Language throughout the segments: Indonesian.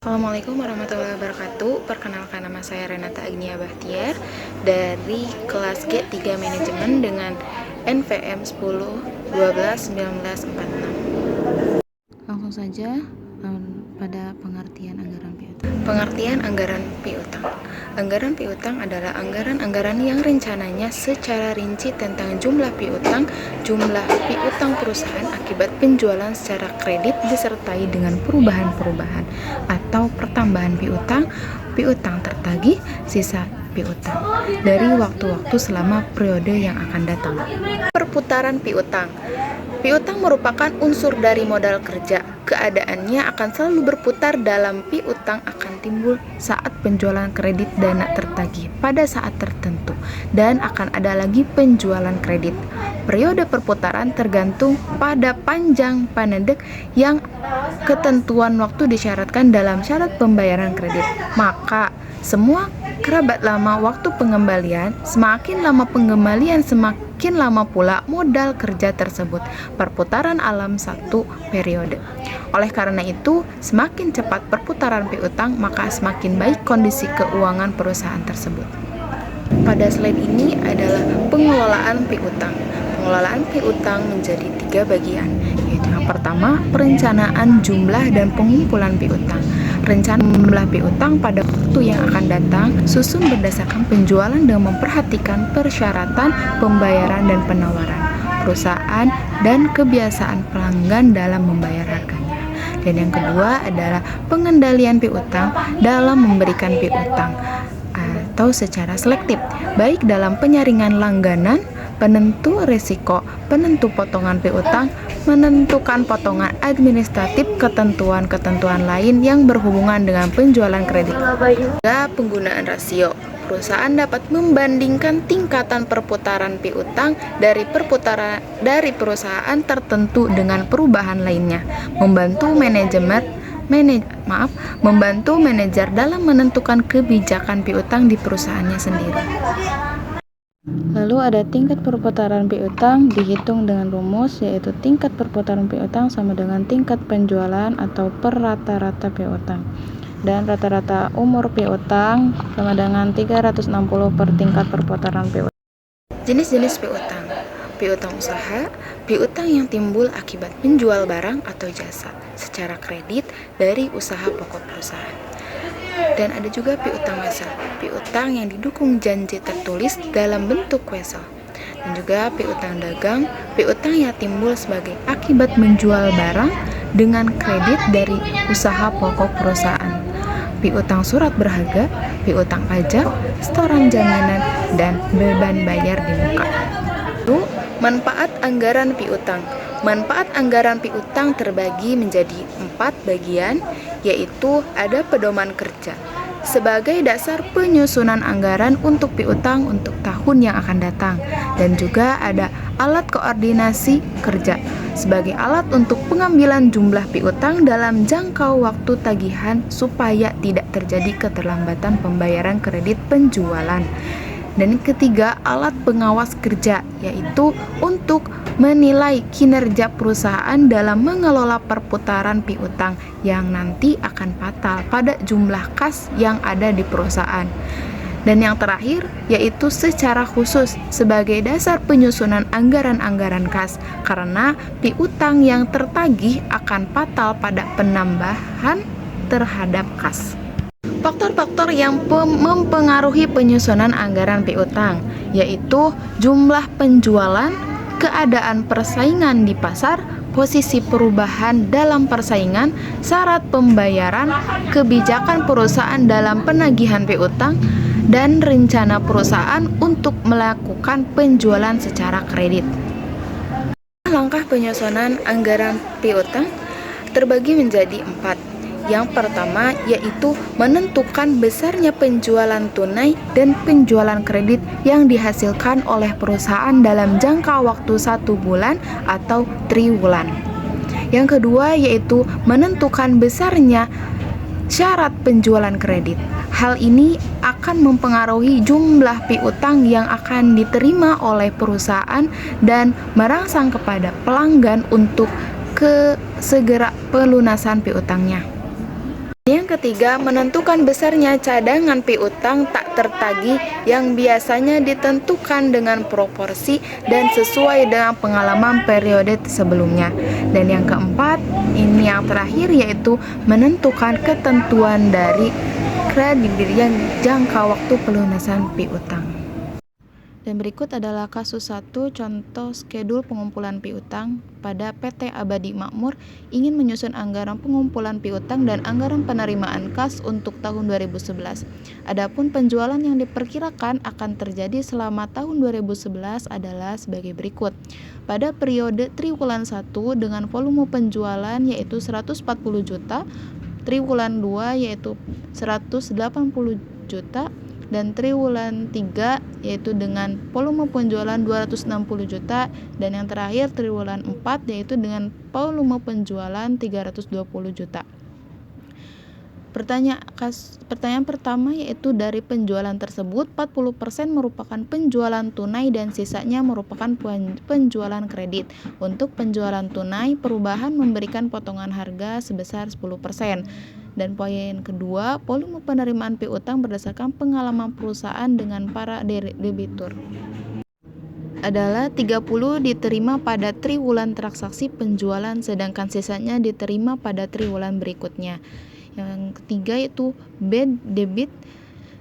Assalamualaikum warahmatullahi wabarakatuh. Perkenalkan, nama saya Renata Agnia Bahtiar dari kelas G3 Manajemen dengan NVM 10 12 1946. Langsung saja pada pengertian anggaran piutang. Pengertian anggaran piutang. Anggaran piutang adalah anggaran-anggaran yang rencananya secara rinci tentang jumlah piutang perusahaan akibat penjualan secara kredit disertai dengan perubahan-perubahan atau pertambahan piutang tertagih, sisa piutang dari waktu-waktu selama periode yang akan datang. Perputaran piutang. Piutang merupakan unsur dari modal kerja. Keadaannya akan selalu berputar dalam piutang akan timbul saat penjualan kredit dana tertagih pada saat tertentu dan akan ada lagi penjualan kredit. Periode perputaran tergantung pada panjang pendek yang ketentuan waktu disyaratkan dalam syarat pembayaran kredit. Maka semua kerabat lama waktu pengembalian, semakin lama pengembalian semakin lama pula modal kerja tersebut. Perputaran alam satu periode. Oleh karena itu, semakin cepat perputaran piutang, maka semakin baik kondisi keuangan perusahaan tersebut. Pada slide ini adalah pengelolaan piutang. Pengelolaan piutang menjadi 3 bagian, yaitu yang pertama, perencanaan jumlah dan pengumpulan piutang. Rencana jumlah piutang pada waktu yang akan datang susun berdasarkan penjualan dengan memperhatikan persyaratan pembayaran dan penawaran perusahaan dan kebiasaan pelanggan dalam membayar harganya. Dan yang kedua adalah pengendalian piutang dalam memberikan piutang atau secara selektif, baik dalam penyaringan langganan, penentu risiko, penentu potongan piutang, menentukan potongan administratif, ketentuan-ketentuan lain yang berhubungan dengan penjualan kredit. Juga penggunaan rasio. Perusahaan dapat membandingkan tingkatan perputaran piutang dari perusahaan tertentu dengan perubahan lainnya, membantu manajer dalam menentukan kebijakan piutang di perusahaannya sendiri. Lalu ada tingkat perputaran piutang dihitung dengan rumus, yaitu tingkat perputaran piutang sama dengan tingkat penjualan atau per rata-rata piutang. Dan rata-rata umur piutang sama dengan 360 per tingkat perputaran piutang. Jenis-jenis piutang. Piutang usaha, piutang yang timbul akibat menjual barang atau jasa secara kredit dari usaha pokok perusahaan. Dan ada juga piutang wesel, piutang yang didukung janji tertulis dalam bentuk wesel. Dan juga piutang dagang, piutang yang timbul sebagai akibat menjual barang dengan kredit dari usaha pokok perusahaan. Piutang surat berharga, piutang pajak, setoran jaminan, dan beban bayar di muka. Manfaat anggaran piutang. Manfaat anggaran piutang terbagi menjadi 4 bagian, yaitu ada pedoman kerja sebagai dasar penyusunan anggaran untuk piutang untuk tahun yang akan datang, dan juga ada alat koordinasi kerja sebagai alat untuk pengambilan jumlah piutang dalam jangka waktu tagihan supaya tidak terjadi keterlambatan pembayaran kredit penjualan. Dan ketiga, alat pengawas kerja, yaitu untuk menilai kinerja perusahaan dalam mengelola perputaran piutang yang nanti akan fatal pada jumlah kas yang ada di perusahaan. Dan yang terakhir, yaitu secara khusus sebagai dasar penyusunan anggaran-anggaran kas, karena piutang yang tertagih akan fatal pada penambahan terhadap kas. Faktor-faktor yang mempengaruhi penyusunan anggaran piutang, yaitu jumlah penjualan, keadaan persaingan di pasar, posisi perubahan dalam persaingan, syarat pembayaran, kebijakan perusahaan dalam penagihan piutang, dan rencana perusahaan untuk melakukan penjualan secara kredit. Langkah penyusunan anggaran piutang terbagi menjadi 4. Yang pertama yaitu menentukan besarnya penjualan tunai dan penjualan kredit yang dihasilkan oleh perusahaan dalam jangka waktu 1 bulan atau triwulan. Yang kedua yaitu menentukan besarnya syarat penjualan kredit. Hal ini akan mempengaruhi jumlah piutang yang akan diterima oleh perusahaan dan merangsang kepada pelanggan untuk segera pelunasan piutangnya. Yang ketiga, menentukan besarnya cadangan piutang tak tertagih yang biasanya ditentukan dengan proporsi dan sesuai dengan pengalaman periode sebelumnya. Dan yang keempat, ini yang terakhir, yaitu menentukan ketentuan dari kredit yang jangka waktu pelunasan piutang. Dan berikut adalah kasus 1, contoh skedul pengumpulan piutang. Pada PT Abadi Makmur ingin menyusun anggaran pengumpulan piutang dan anggaran penerimaan kas untuk tahun 2011. Adapun penjualan yang diperkirakan akan terjadi selama tahun 2011 adalah sebagai berikut. Pada periode triwulan 1 dengan volume penjualan yaitu 140 juta, triwulan 2 yaitu 180 juta, dan triwulan 3 yaitu dengan volume penjualan 260 juta, dan yang terakhir triwulan 4 yaitu dengan volume penjualan 320 juta. Pertanyaan pertama yaitu dari penjualan tersebut 40% merupakan penjualan tunai dan sisanya merupakan penjualan kredit. Untuk penjualan tunai, perubahan memberikan potongan harga sebesar 10%. Dan poin kedua, volume penerimaan piutang berdasarkan pengalaman perusahaan dengan para debitur adalah 30 diterima pada triwulan transaksi penjualan, sedangkan sisanya diterima pada triwulan berikutnya. Yang ketiga yaitu bad debit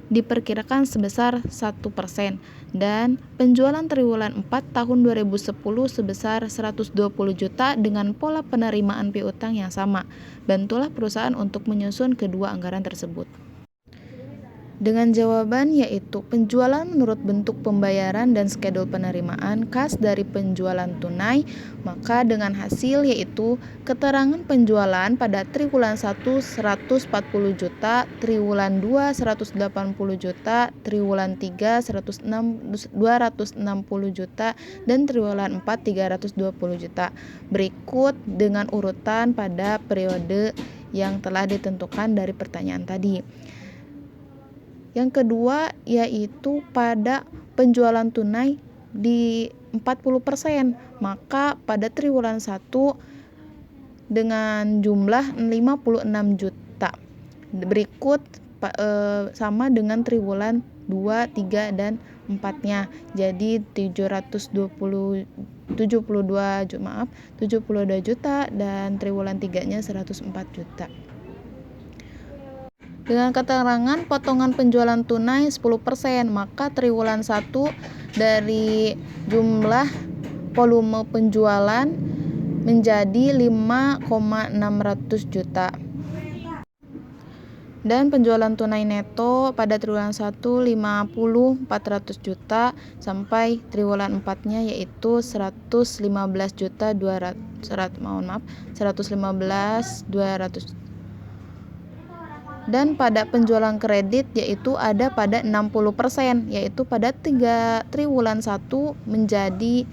diperkirakan sebesar 1%, dan penjualan triwulan 4 tahun 2010 sebesar 120 juta dengan pola penerimaan piutang yang sama. Bantulah perusahaan untuk menyusun kedua anggaran tersebut. Dengan jawaban yaitu penjualan menurut bentuk pembayaran dan skedul penerimaan kas dari penjualan tunai, maka dengan hasil yaitu keterangan penjualan pada triwulan 1 140 juta, triwulan 2 180 juta, triwulan 3 260 juta, dan triwulan 4 320 juta. Berikut dengan urutan pada periode yang telah ditentukan dari pertanyaan tadi. Yang kedua yaitu pada penjualan tunai di 40%, maka pada triwulan 1 dengan jumlah 56 juta. Berikut sama dengan triwulan 2, 3, dan 4-nya. Jadi 72 juta dan triwulan 3-nya 104 juta. Dengan keterangan potongan penjualan tunai 10%, maka triwulan 1 dari jumlah volume penjualan menjadi 5,600 juta. Dan penjualan tunai neto pada triwulan 1 50.400 juta sampai triwulan 4-nya yaitu 115.200. Dan pada penjualan kredit yaitu ada pada 60%, yaitu pada triwulan 1 menjadi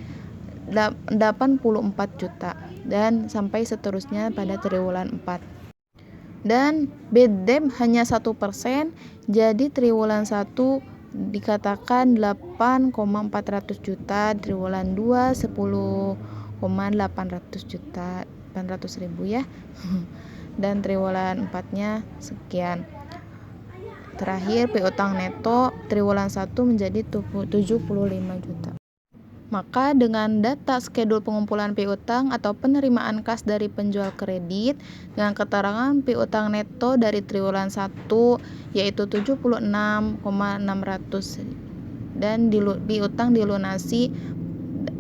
84 juta dan sampai seterusnya pada triwulan 4. Dan bad debt hanya 1%, jadi triwulan 1 dikatakan 8,400 juta, triwulan 2 10,800 juta, 800.000 ya. Dan triwulan 4-nya sekian. Terakhir piutang neto triwulan 1 menjadi 75 juta. Maka dengan data skedul pengumpulan piutang atau penerimaan kas dari penjual kredit dengan keterangan piutang neto dari triwulan 1 yaitu 76,600 dan piutang dilunasi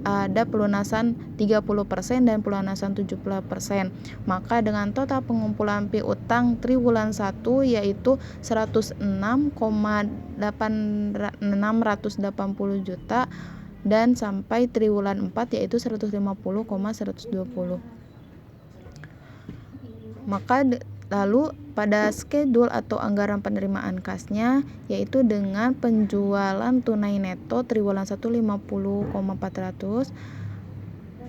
ada pelunasan 30% dan pelunasan 70%. Maka dengan total pengumpulan piutang triwulan 1 yaitu 106,680 juta dan sampai triwulan 4 yaitu 150,120. Maka lalu pada skedul atau anggaran penerimaan kasnya yaitu dengan penjualan tunai neto triwulan 1 50,400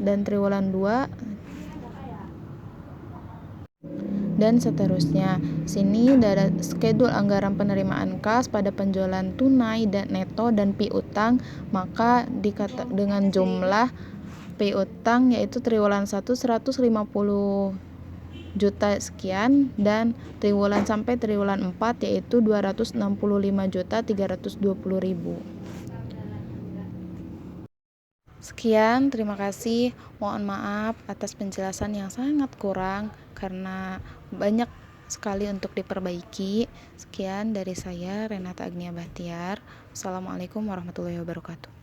dan triwulan 2 dan seterusnya. Sini ada skedul anggaran penerimaan kas pada penjualan tunai dan neto dan piutang, maka dengan jumlah piutang yaitu triwulan 1 150 juta sekian, dan triwulan sampai triwulan 4 yaitu 265.320.000. Sekian, terima kasih. Mohon maaf atas penjelasan yang sangat kurang karena banyak sekali untuk diperbaiki. Sekian dari saya, Renata Agnia Bahtiar. Assalamualaikum warahmatullahi wabarakatuh.